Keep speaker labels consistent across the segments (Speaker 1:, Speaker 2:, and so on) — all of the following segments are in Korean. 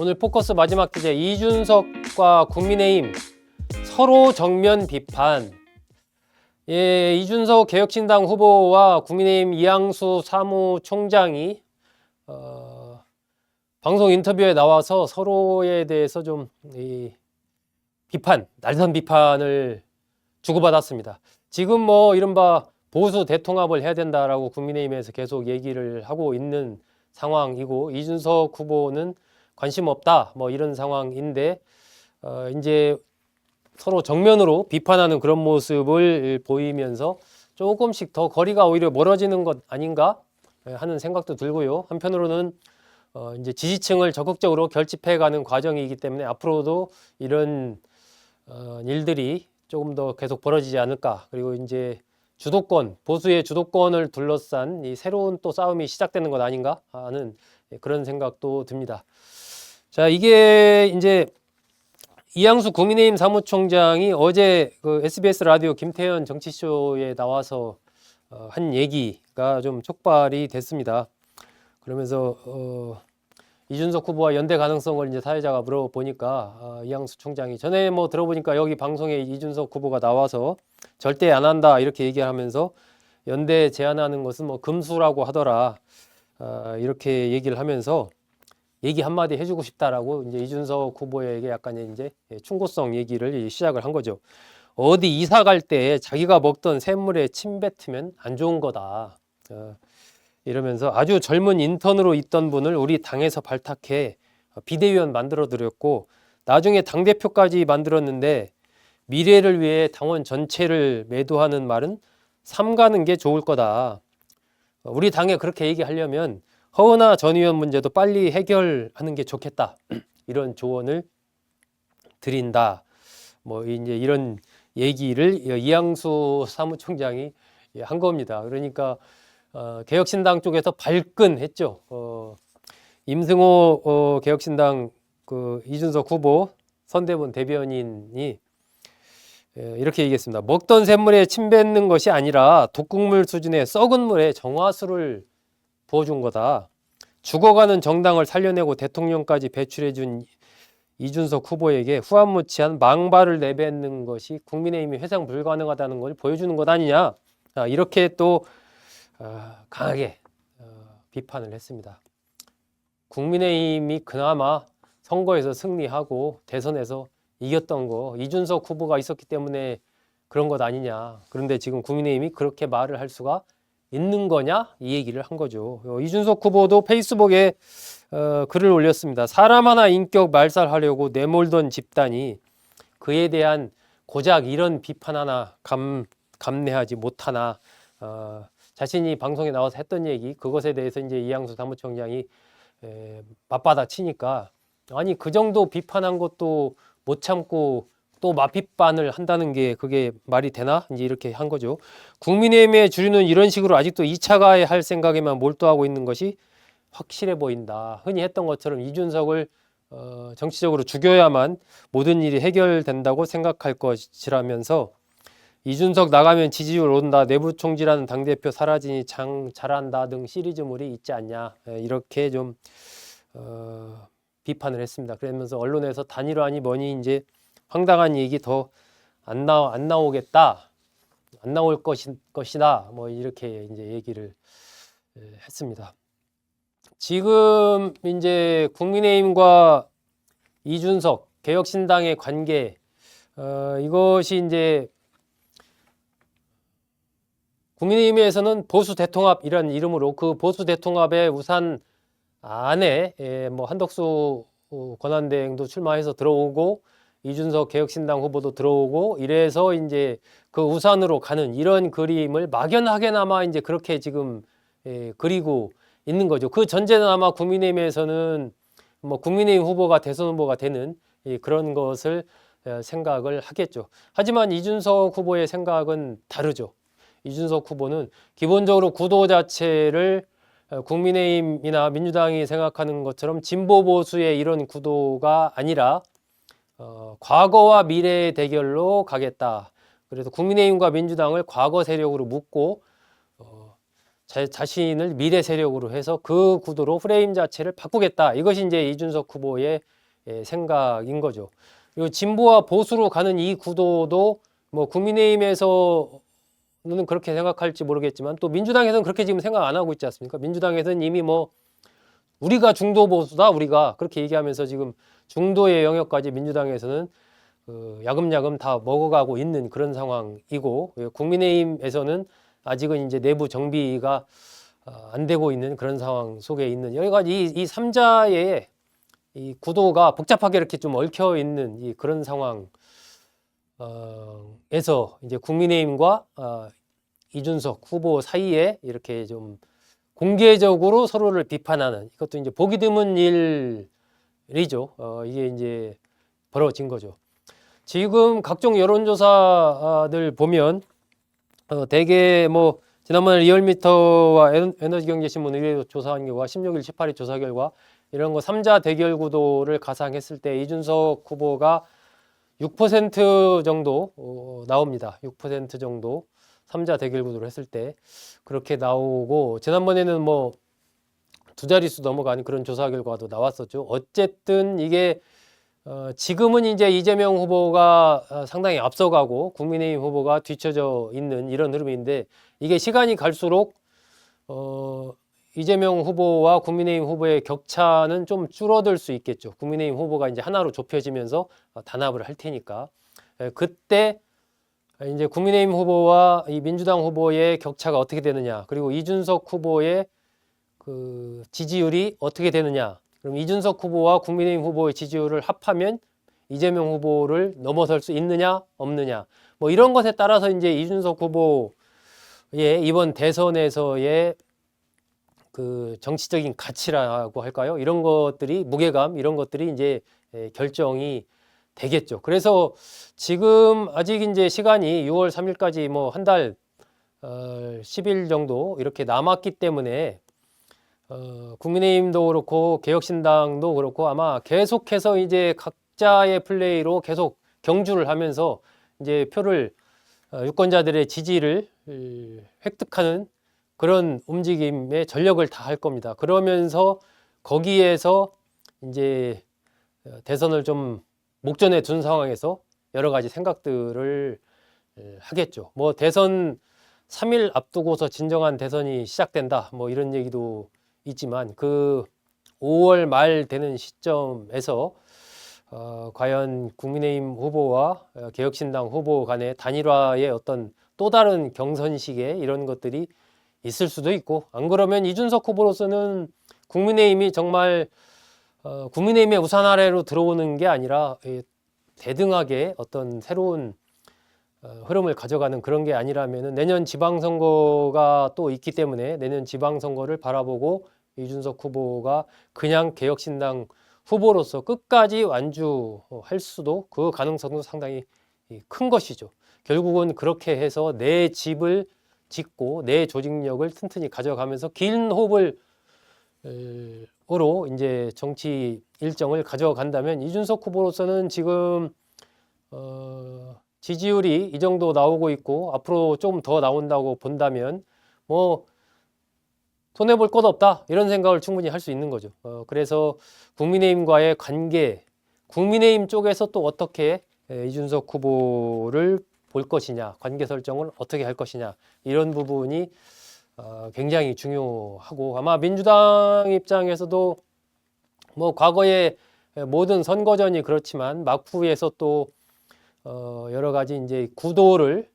Speaker 1: 오늘 포커스 마지막 주제 이준석과 국민의힘 서로 정면 비판. 예, 이준석 개혁신당 후보와 국민의힘 이양수 사무총장이 방송 인터뷰에 나와서 서로에 대해서 좀 날선 비판을 주고받았습니다. 지금 뭐 이른바 보수 대통합을 해야 된다라고 국민의힘에서 계속 얘기를 하고 있는 상황이고, 이준석 후보는 관심 없다 뭐 이런 상황인데, 이제 서로 정면으로 비판하는 그런 모습을 보이면서 조금씩 더 거리가 오히려 멀어지는 것 아닌가 하는 생각도 들고요. 한편으로는 이제 지지층을 적극적으로 결집해가는 과정이기 때문에 앞으로도 이런 일들이 조금 더 계속 벌어지지 않을까. 그리고 이제 보수의 주도권을 둘러싼 이 새로운 또 싸움이 시작되는 것 아닌가 하는 그런 생각도 듭니다. 자, 이게 이제 이양수 국민의힘 사무총장이 어제 그 SBS 라디오 김태현 정치쇼에 나와서 한 얘기가 좀 촉발이 됐습니다. 그러면서 이준석 후보와 연대 가능성을 이제 사회자가 물어보니까 이양수 총장이 전에 뭐 들어보니까 여기 방송에 이준석 후보가 나와서 절대 안 한다 이렇게 얘기하면서 연대 제안하는 것은 뭐 금수라고 하더라, 이렇게 얘기를 하면서 얘기 한마디 해주고 싶다라고 이제 이준석 후보에게 약간 이제 충고성 얘기를 시작을 한 거죠. 어디 이사 갈 때 자기가 먹던 샘물에 침 뱉으면 안 좋은 거다. 이러면서 아주 젊은 인턴으로 있던 분을 우리 당에서 발탁해 비대위원 만들어 드렸고, 나중에 당대표까지 만들었는데 미래를 위해 당원 전체를 매도하는 말은 삼가는 게 좋을 거다. 우리 당에 그렇게 얘기하려면 허은하 전 의원 문제도 빨리 해결하는 게 좋겠다. 이런 조언을 드린다. 뭐 이제 이런 얘기를 이양수 사무총장이 한 겁니다. 그러니까 개혁신당 쪽에서 발끈했죠. 임승호 개혁신당 그 이준석 후보 선대본 대변인이 이렇게 얘기했습니다. 먹던 샘물에 침 뱉는 것이 아니라 독극물 수준의 썩은 물에 정화수를 부어준 거다. 죽어가는 정당을 살려내고 대통령까지 배출해준 이준석 후보에게 후한무치한 망발을 내뱉는 것이 국민의힘이 회상 불가능하다는 걸 보여주는 것 아니냐. 이렇게 또 강하게 비판을 했습니다. 국민의힘이 그나마 선거에서 승리하고 대선에서 이겼던 거 이준석 후보가 있었기 때문에 그런 것 아니냐. 그런데 지금 국민의힘이 그렇게 말을 할 수가 있는 거냐? 이 얘기를 한 거죠. 이준석 후보도 페이스북에 글을 올렸습니다. 사람 하나 인격 말살하려고 내몰던 집단이 그에 대한 고작 이런 비판 하나 감내하지 못하나. 자신이 방송에 나와서 했던 얘기, 그것에 대해서 이제 이양수 사무총장이 맞받아 치니까, 아니 그 정도 비판한 것도 못 참고 또 맞비판을 한다는 게 그게 말이 되나? 이제 이렇게 한 거죠. 국민의힘의 주류는 이런 식으로 아직도 2차 가해할 생각에만 몰두하고 있는 것이 확실해 보인다. 흔히 했던 것처럼 이준석을 정치적으로 죽여야만 모든 일이 해결된다고 생각할 것이라면서 이준석 나가면 지지율 오른다, 내부 총질하는 당대표 사라지니 잘한다 등 시리즈물이 있지 않냐, 이렇게 좀 비판을 했습니다. 그러면서 언론에서 단일화니 뭐니 이제 황당한 얘기 더 안 나오겠다, 안 나올 것이다 뭐 이렇게 이제 얘기를 했습니다. 지금 이제 국민의힘과 이준석 개혁신당의 관계, 이것이 이제 국민의힘에서는 보수 대통합이라는 이름으로 그 보수 대통합의 우산 안에 뭐 한덕수 권한대행도 출마해서 들어오고 이준석 개혁신당 후보도 들어오고 이래서 이제 그 우산으로 가는 이런 그림을 막연하게나마 이제 그렇게 지금 그리고 있는 거죠. 그 전제는 아마 국민의힘에서는 뭐 국민의힘 후보가 대선 후보가 되는 그런 것을 생각을 하겠죠. 하지만 이준석 후보의 생각은 다르죠. 이준석 후보는 기본적으로 구도 자체를 국민의힘이나 민주당이 생각하는 것처럼 진보 보수의 이런 구도가 아니라 과거와 미래의 대결로 가겠다. 그래서 국민의힘과 민주당을 과거 세력으로 묶고 자신을 미래 세력으로 해서 그 구도로 프레임 자체를 바꾸겠다. 이것이 이제 이준석 후보의 생각인 거죠. 그리고 진보와 보수로 가는 이 구도도 뭐 국민의힘에서는 그렇게 생각할지 모르겠지만 또 민주당에서는 그렇게 지금 생각 안 하고 있지 않습니까? 민주당에서는 이미 뭐 우리가 중도 보수다, 우리가 그렇게 얘기하면서 지금 중도의 영역까지 민주당에서는 야금야금 다 먹어가고 있는 그런 상황이고, 국민의힘에서는 아직은 이제 내부 정비가 안 되고 있는 그런 상황 속에 있는 여러 가지 이 삼자의 이 구도가 복잡하게 이렇게 좀 얽혀 있는 이 그런 상황에서 이제 국민의힘과 이준석 후보 사이에 이렇게 좀 공개적으로 서로를 비판하는, 이것도 이제 보기 드문 일이죠. 이게 이제 벌어진 거죠. 지금 각종 여론조사들 보면 대개 뭐 지난번에 리얼미터와 에너지경제신문 의뢰 조사한 결과 16일, 18일 조사 결과 이런 거 3자 대결 구도를 가상했을 때 이준석 후보가 6% 정도 나옵니다. 6% 정도 3자 대결 구도를 했을 때 그렇게 나오고, 지난번에는 뭐 두 자릿수 넘어가는 그런 조사 결과도 나왔었죠. 어쨌든 이게 지금은 이제 이재명 후보가 상당히 앞서가고 국민의힘 후보가 뒤처져 있는 이런 흐름인데, 이게 시간이 갈수록 이재명 후보와 국민의힘 후보의 격차는 좀 줄어들 수 있겠죠. 국민의힘 후보가 이제 하나로 좁혀지면서 단합을 할 테니까 그때 이제 국민의힘 후보와 이 민주당 후보의 격차가 어떻게 되느냐, 그리고 이준석 후보의 그 지지율이 어떻게 되느냐. 그럼 이준석 후보와 국민의힘 후보의 지지율을 합하면 이재명 후보를 넘어설 수 있느냐 없느냐, 뭐 이런 것에 따라서 이제 이준석 후보의 이번 대선에서의 그 정치적인 가치라고 할까요? 이런 것들이, 무게감, 이런 것들이 이제 결정이 되겠죠. 그래서 지금 아직 이제 시간이 6월 3일까지 뭐 한 달 10일 정도 이렇게 남았기 때문에 국민의힘도 그렇고 개혁신당도 그렇고 아마 계속해서 이제 각자의 플레이로 계속 경주를 하면서 이제 표를 유권자들의 지지를 획득하는 그런 움직임에 전력을 다할 겁니다. 그러면서 거기에서 이제 대선을 좀 목전에 둔 상황에서 여러 가지 생각들을 하겠죠. 뭐 대선 3일 앞두고서 진정한 대선이 시작된다, 뭐 이런 얘기도 있지만 그 5월 말 되는 시점에서 과연 국민의힘 후보와 개혁신당 후보 간의 단일화의 어떤 또 다른 경선식에 이런 것들이 있을 수도 있고, 안 그러면 이준석 후보로서는 국민의힘이 정말 국민의힘의 우산 아래로 들어오는 게 아니라 대등하게 어떤 새로운 흐름을 가져가는 그런 게 아니라면 내년 지방선거가 또 있기 때문에 내년 지방선거를 바라보고 이준석 후보가 그냥 개혁신당 후보로서 끝까지 완주할 수도, 그 가능성도 상당히 큰 것이죠. 결국은 그렇게 해서 내 집을 짓고 내 조직력을 튼튼히 가져가면서 긴 호흡으로 이제 정치 일정을 가져간다면 이준석 후보로서는 지금 지지율이 이 정도 나오고 있고 앞으로 좀 더 나온다고 본다면 뭐 손해볼 것 없다, 이런 생각을 충분히 할 수 있는 거죠. 그래서 국민의힘과의 관계, 국민의힘 쪽에서 또 어떻게 이준석 후보를 볼 것이냐, 관계 설정을 어떻게 할 것이냐, 이런 부분이 굉장히 중요하고, 아마 민주당 입장에서도 뭐 과거에 모든 선거전이 그렇지만 막후에서 또 여러 가지 이제 구도를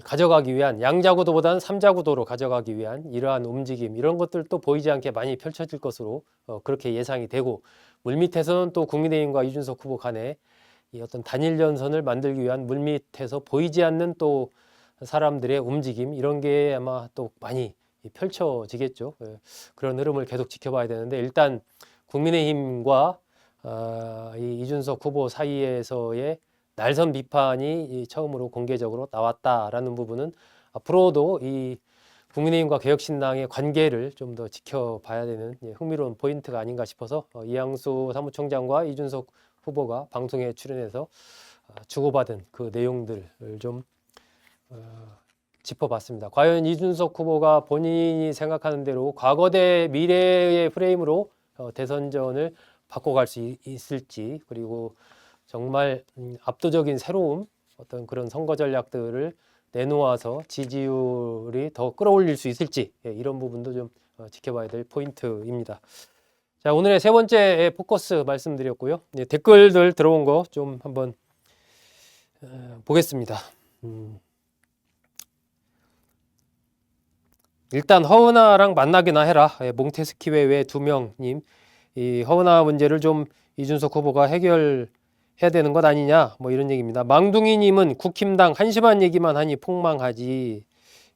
Speaker 1: 가져가기 위한, 양자구도보다는 삼자구도로 가져가기 위한 이러한 움직임, 이런 것들도 보이지 않게 많이 펼쳐질 것으로 그렇게 예상이 되고, 물밑에서는 또 국민의힘과 이준석 후보 간에 이 어떤 단일 연선을 만들기 위한 물밑에서 보이지 않는 또 사람들의 움직임, 이런 게 아마 또 많이 펼쳐지겠죠. 그런 흐름을 계속 지켜봐야 되는데, 일단 국민의힘과 이 이준석 후보 사이에서의 날선 비판이 처음으로 공개적으로 나왔다라는 부분은 앞으로도 이 국민의힘과 개혁신당의 관계를 좀 더 지켜봐야 되는 흥미로운 포인트가 아닌가 싶어서 이양수 사무총장과 이준석 후보가 방송에 출연해서 주고받은 그 내용들을 좀 짚어봤습니다. 과연 이준석 후보가 본인이 생각하는 대로 과거 대 미래의 프레임으로 대선전을 바꿔갈 수 있을지, 그리고 정말 압도적인 새로운 어떤 그런 선거 전략들을 내놓아서 지지율이 더 끌어올릴 수 있을지, 이런 부분도 좀 지켜봐야 될 포인트입니다. 자, 오늘의 세 번째 포커스 말씀드렸고요. 댓글들 들어온 거 좀 한번 보겠습니다. 일단 허은하랑 만나기나 해라. 몽테스키웨 외 2명님, 이 허은하 문제를 좀 이준석 후보가 해결해야 되는 것 아니냐, 뭐 이런 얘기입니다. 망둥이님은 국힘당 한심한 얘기만 하니 폭망하지,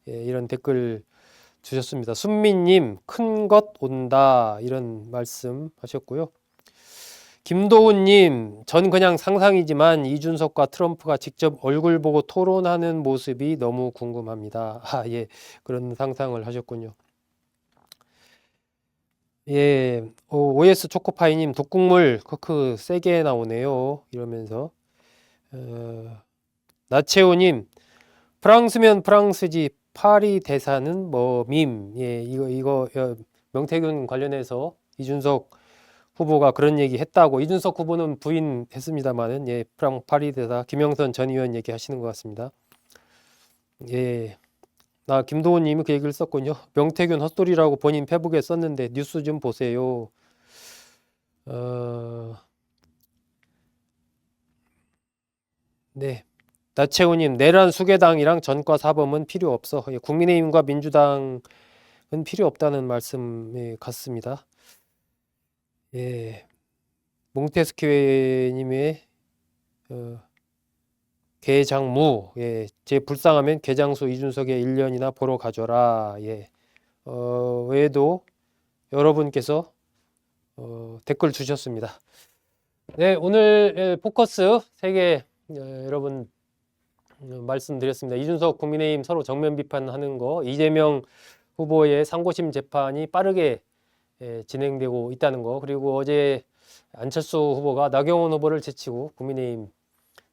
Speaker 1: 이런 댓글 주셨습니다. 순미님, 큰 것 온다, 이런 말씀 하셨고요. 김도훈님, 전 그냥 상상이지만 이준석과 트럼프가 직접 얼굴 보고 토론하는 모습이 너무 궁금합니다. 예, 그런 상상을 하셨군요. 예, OS 초코파이님, 독국물 크크 세게 나오네요, 이러면서. 나채호님, 프랑스면 프랑스지 파리 대사는 뭐 밈. 예, 이거 명태균 관련해서 이준석 후보가 그런 얘기 했다고, 이준석 후보는 부인했습니다만은, 예, 파리 대사 김영선 전 의원 얘기하시는 것 같습니다. 예, 김도훈님이 그 얘기를 썼군요. 명태균 헛소리라고 본인 페북에 썼는데 뉴스 좀 보세요. 네, 나채우님, 내란 수계당이랑 전과 사범은 필요 없어. 예, 국민의힘과 민주당은 필요 없다는 말씀 같습니다. 예, 몽테스키웨님의 개장무, 예, 제 불쌍하면 개장수 이준석의 1년이나 보러 가줘라. 예, 외에도 여러분께서 댓글 주셨습니다. 네, 오늘 포커스 3개 여러분 말씀드렸습니다. 이준석 국민의힘 서로 정면 비판하는 거, 이재명 후보의 상고심 재판이 빠르게 진행되고 있다는 거, 그리고 어제 안철수 후보가 나경원 후보를 제치고 국민의힘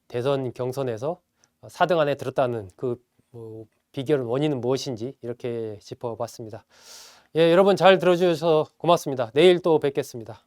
Speaker 1: 대선 경선에서 4등 안에 들었다는 그 비결은, 원인은 무엇인지 이렇게 짚어봤습니다. 예, 여러분 잘 들어주셔서 고맙습니다. 내일 또 뵙겠습니다.